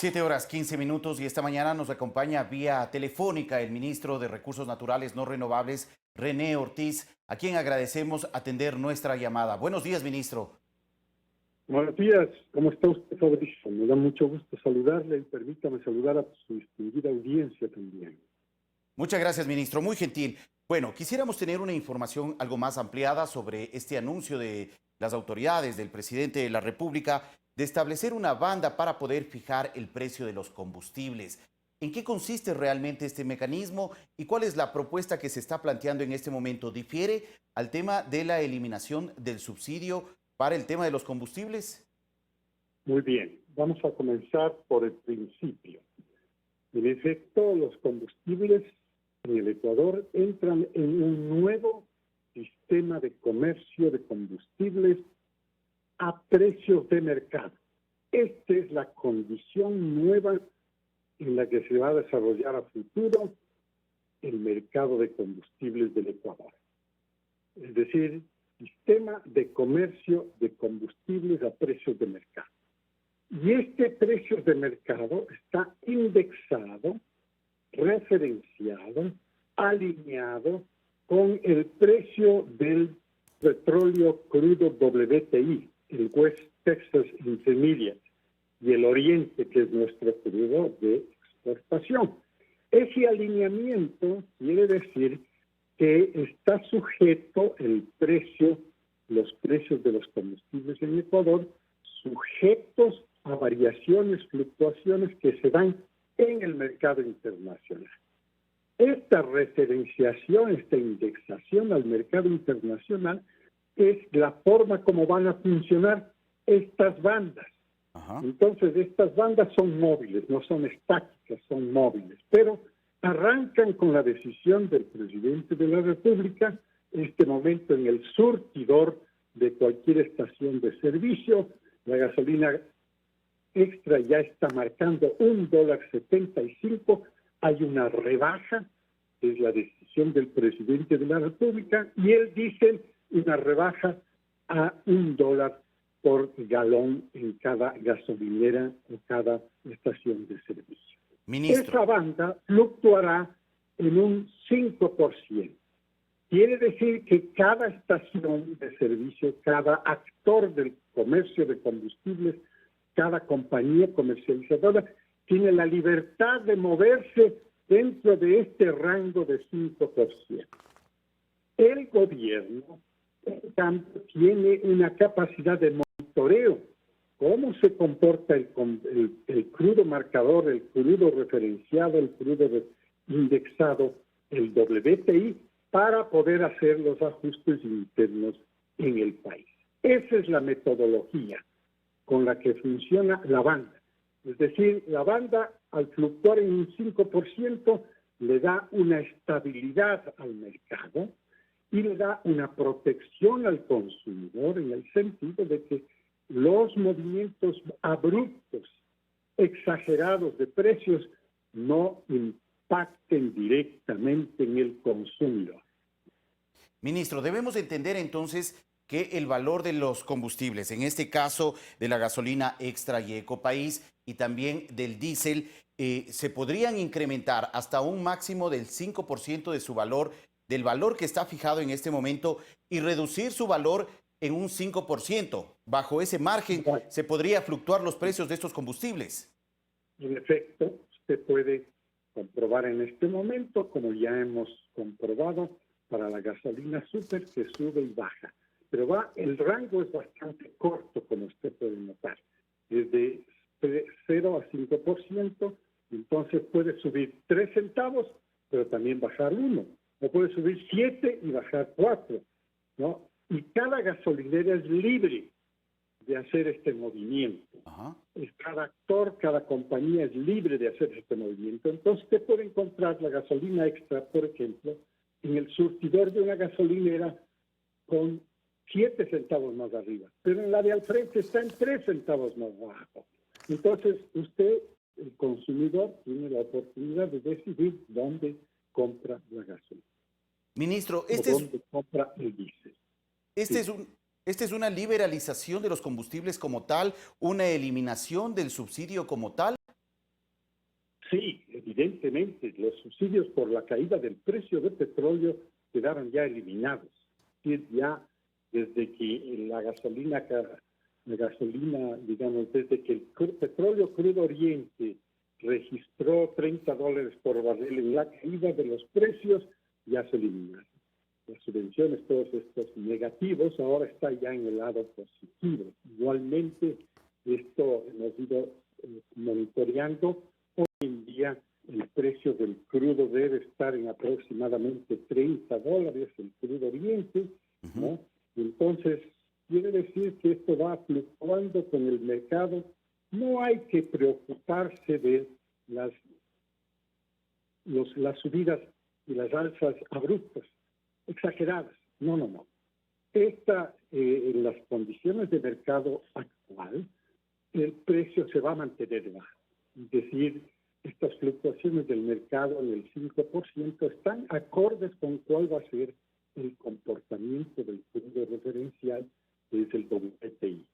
7:15 y esta mañana nos acompaña vía telefónica el ministro de Recursos Naturales No Renovables, René Ortiz, a quien agradecemos atender nuestra llamada. Buenos días, ministro. Buenos días, ¿cómo está usted, Fabricio? Me da mucho gusto saludarle y permítame saludar a su distinguida audiencia también. Muchas gracias, ministro, muy gentil. Bueno, quisiéramos tener una información algo más ampliada sobre este anuncio de las autoridades, del presidente de la República, de establecer una banda para poder fijar el precio de los combustibles. ¿En qué consiste realmente este mecanismo y cuál es la propuesta que se está planteando en este momento? ¿Difiere al tema de la eliminación del subsidio para el tema de los combustibles? Muy bien, vamos a comenzar por el principio. En efecto, los combustibles en el Ecuador entran en un nuevo sistema de comercio de combustibles a precios de mercado. Esta es la condición nueva en la que se va a desarrollar a futuro el mercado de combustibles del Ecuador. Es decir, sistema de comercio de combustibles a precios de mercado. Y este precio de mercado está indexado, referenciado, alineado con el precio del petróleo crudo WTI, el West Texas Intermediate, y el Oriente, que es nuestro crudo de exportación. Ese alineamiento quiere decir que está sujeto los precios de los combustibles en Ecuador, sujetos a variaciones, fluctuaciones que se dan en el mercado internacional. Esta referenciación, esta indexación al mercado internacional es la forma como van a funcionar estas bandas. Ajá. Entonces, estas bandas son móviles, no son estáticas, son móviles, pero arrancan con la decisión del presidente de la República, en este momento en el surtidor de cualquier estación de servicio. La gasolina extra ya está marcando $1.75, hay una rebaja, es la decisión del presidente de la República, y él dice una rebaja a $1 por galón en cada gasolinera o cada estación de servicio. Ministro. Esa banda fluctuará en un 5%. Quiere decir que cada estación de servicio, cada actor del comercio de combustibles, cada compañía comercializadora tiene la libertad de moverse dentro de este rango de 5%. El gobierno, en cambio, tiene una capacidad de monitoreo. ¿Cómo se comporta el crudo marcador, el crudo referenciado, el crudo indexado, el WTI, para poder hacer los ajustes internos en el país? Esa es la metodología con la que funciona la banda. Es decir, la banda, al fluctuar en un 5%, le da una estabilidad al mercado y le da una protección al consumidor en el sentido de que los movimientos abruptos, exagerados de precios no impacten directamente en el consumidor. Ministro, debemos entender entonces que el valor de los combustibles, en este caso de la gasolina extra y Ecopaís y también del diésel, se podrían incrementar hasta un máximo del 5% de su valor, del valor que está fijado en este momento, y reducir su valor en un 5%. Bajo ese margen se podría fluctuar los precios de estos combustibles. En efecto, usted puede comprobar en este momento, como ya hemos comprobado, para la gasolina súper que sube y baja. Pero el rango es bastante corto, como usted puede notar. Es de 0 a 5%, entonces puede subir 3 centavos, pero también bajar 1. O puede subir 7 y bajar 4, ¿no? Y cada gasolinera es libre de hacer este movimiento. Ajá. Cada actor, cada compañía es libre de hacer este movimiento. Entonces usted puede encontrar la gasolina extra, por ejemplo, en el surtidor de una gasolinera con 7 centavos más arriba, pero en la de al frente está en 3 centavos más abajo. Entonces usted, el consumidor, tiene la oportunidad de decidir dónde compra la gasolina. Ministro, dónde compra el diésel. ¿Esta es una liberalización de los combustibles como tal, una eliminación del subsidio como tal? Sí, evidentemente, los subsidios por la caída del precio del petróleo quedaron ya eliminados. Es decir, ya desde que la gasolina, digamos, desde que el petróleo crudo Oriente registró $30 por barril en la caída de los precios, ya se eliminaron. Las subvenciones, todos estos negativos, ahora está ya en el lado positivo. Igualmente, esto hemos ido monitoreando. Hoy en día el precio del crudo debe estar en aproximadamente $30, el crudo Oriente, ¿no? Entonces, quiere decir que esto va fluctuando con el mercado. No hay que preocuparse de las subidas y las alzas abruptas, exageradas. No, no, no. En las condiciones de mercado actual, el precio se va a mantener bajo. Es decir, estas fluctuaciones del mercado en el 5% están acordes con cuál va a ser el comportamiento del crudo referencial, que es el WTI.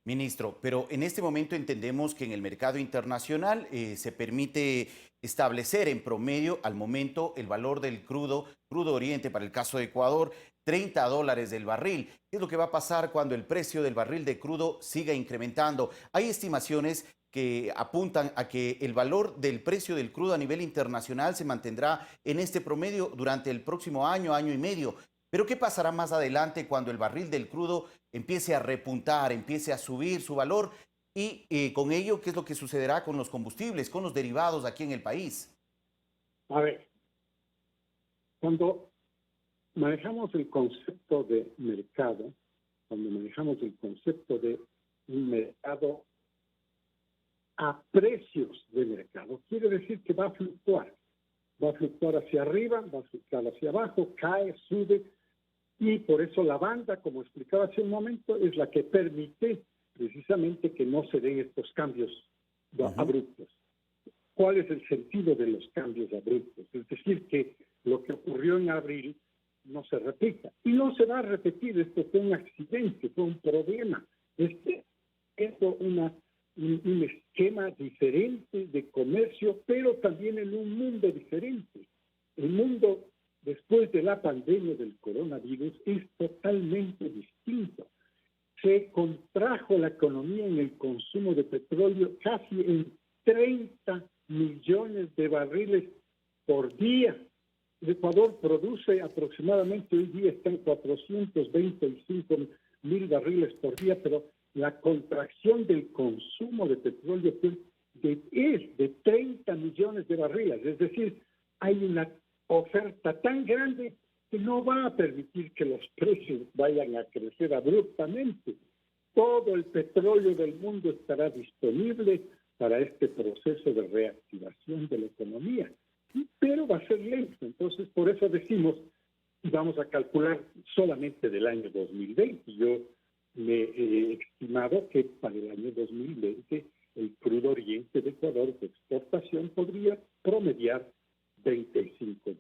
Ministro, pero en este momento entendemos que en el mercado internacional se permite establecer en promedio al momento el valor del crudo Oriente, para el caso de Ecuador, $30 del barril. ¿Qué es lo que va a pasar cuando el precio del barril de crudo siga incrementando? Hay estimaciones que apuntan a que el valor del precio del crudo a nivel internacional se mantendrá en este promedio durante el próximo año, año y medio. Pero ¿qué pasará más adelante cuando el barril del crudo empiece a repuntar, empiece a subir su valor? Y con ello, ¿qué es lo que sucederá con los combustibles, con los derivados aquí en el país? A ver, cuando manejamos el concepto de mercado, cuando manejamos el concepto de un mercado a precios de mercado, quiere decir que va a fluctuar. Va a fluctuar hacia arriba, va a fluctuar hacia abajo, cae, sube, y por eso la banda, como explicaba hace un momento, es la que permite precisamente que no se den estos cambios abruptos. ¿Cuál es el sentido de los cambios abruptos? Es decir, que lo que ocurrió en abril no se repita. Y no se va a repetir. Esto fue un accidente, fue un problema. Es un esquema diferente de comercio, pero también en un mundo diferente. El mundo después de la pandemia del coronavirus es totalmente distinto. Se contrajo la economía en el consumo de petróleo casi en 30 millones de barriles por día. El Ecuador produce aproximadamente, hoy día está en 425,000 barriles por día, pero la contracción del consumo de petróleo es de 30 millones de barriles. Es decir, hay una oferta tan grande que no va a permitir que los precios vayan a crecer abruptamente. Todo el petróleo del mundo estará disponible para este proceso de reactivación de la economía, pero va a ser lento. Entonces, por eso decimos, y vamos a calcular solamente del año 2020. Yo me he estimado que para el año 2020 el crudo Oriente de Ecuador de exportación podría promediar $25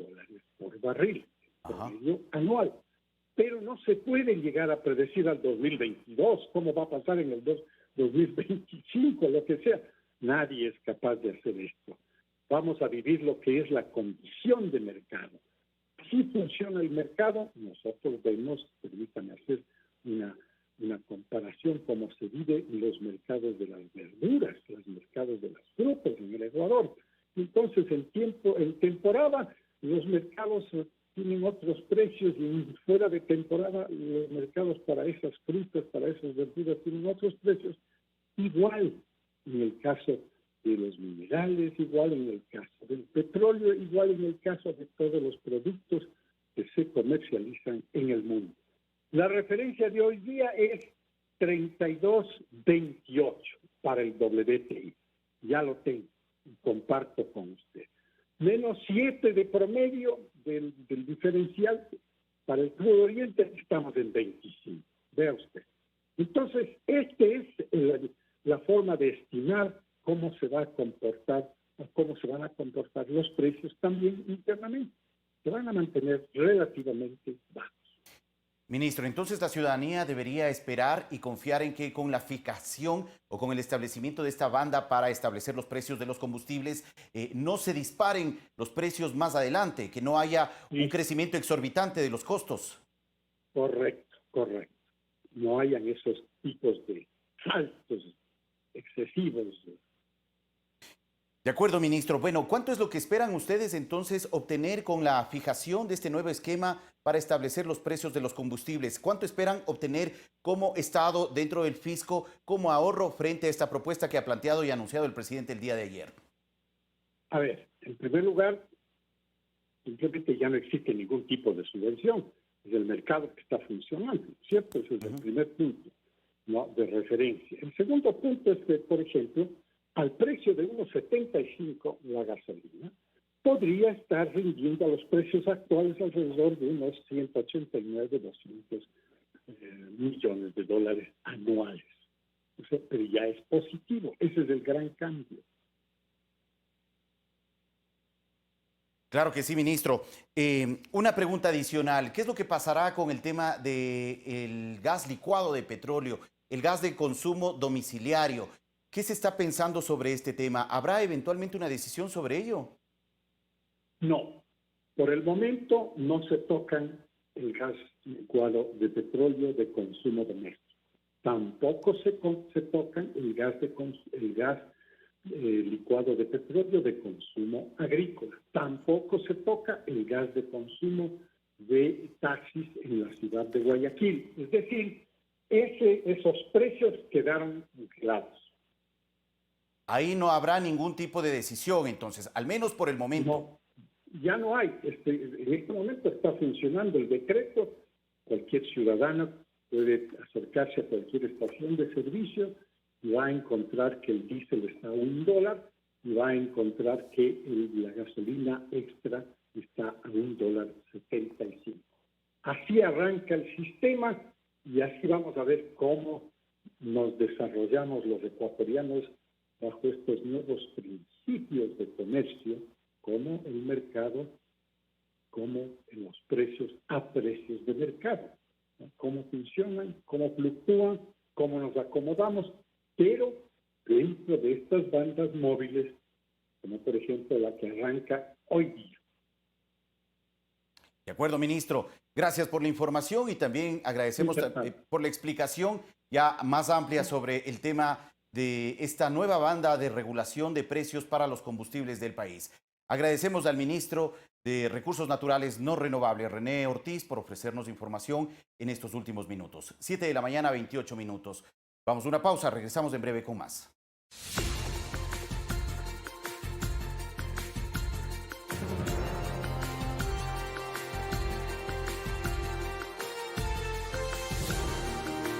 por barril, promedio anual. Pero no se puede llegar a predecir al 2022 cómo va a pasar en el 2025, lo que sea. Nadie es capaz de hacer esto. Vamos a vivir lo que es la condición de mercado. Si funciona el mercado, nosotros vemos, permítanme hacer una comparación como se vive en los mercados de las verduras, los mercados de las frutas en el Ecuador. Entonces, en temporada, los mercados tienen otros precios y fuera de temporada, los mercados para esas frutas, para esas verduras tienen otros precios. Igual en el caso de los minerales, igual en el caso del petróleo, igual en el caso de todos los productos que se comercializan en el mundo. La referencia de hoy día es 32.28 para el WTI. Ya lo tengo y comparto con usted. Menos 7 de promedio del diferencial para el crudo Oriente, estamos en 25. Vea usted. Entonces, esta es la forma de estimar cómo se va a comportar o cómo se van a comportar los precios también internamente. Se van a mantener relativamente bajos. Ministro, entonces la ciudadanía debería esperar y confiar en que con la fijación o con el establecimiento de esta banda para establecer los precios de los combustibles, no se disparen los precios más adelante, que no haya un Sí, crecimiento exorbitante de los costos. correcto, correcto. No hayan esos tipos de saltos excesivos. De acuerdo, ministro. Bueno, ¿cuánto es lo que esperan ustedes entonces obtener con la fijación de este nuevo esquema para establecer los precios de los combustibles? ¿Cuánto esperan obtener como Estado dentro del fisco como ahorro frente a esta propuesta que ha planteado y anunciado el presidente el día de ayer? A ver, en primer lugar, simplemente ya no existe ningún tipo de subvención. Es el mercado que está funcionando, ¿cierto? Ese es el primer punto, ¿no?, de referencia. El segundo punto es que, por ejemplo, al precio de 1,75 la gasolina, podría estar rindiendo a los precios actuales alrededor de unos 189, 200 millones de dólares anuales. O sea, pero ya es positivo. Ese es el gran cambio. Claro que sí, ministro. Una pregunta adicional. ¿Qué es lo que pasará con el tema del gas licuado de petróleo, el gas de consumo domiciliario? ¿Qué se está pensando sobre este tema? ¿Habrá eventualmente una decisión sobre ello? No, por el momento no se tocan el gas licuado de petróleo de consumo doméstico. Tampoco se tocan el gas licuado de petróleo de consumo agrícola. Tampoco se toca el gas de consumo de taxis en la ciudad de Guayaquil. Es decir, esos precios quedaron congelados. Ahí no habrá ningún tipo de decisión, entonces, al menos por el momento. No, ya no hay. En este momento está funcionando el decreto. Cualquier ciudadano puede acercarse a cualquier estación de servicio y va a encontrar que el diésel está a $1 y va a encontrar que la gasolina extra está a $1.75. Así arranca el sistema y así vamos a ver cómo nos desarrollamos los ecuatorianos bajo estos nuevos principios de comercio, como el mercado, como en los precios a precios de mercado, ¿no? Cómo funcionan, cómo fluctúan, cómo nos acomodamos, pero dentro de estas bandas móviles, como por ejemplo la que arranca hoy día. De acuerdo, ministro. Gracias por la información y también agradecemos por la explicación ya más amplia sobre el tema de esta nueva banda de regulación de precios para los combustibles del país. Agradecemos al ministro de Recursos Naturales No Renovables, René Ortiz, por ofrecernos información en estos últimos minutos. 7 de la mañana, 28 minutos. Vamos a una pausa, regresamos en breve con más.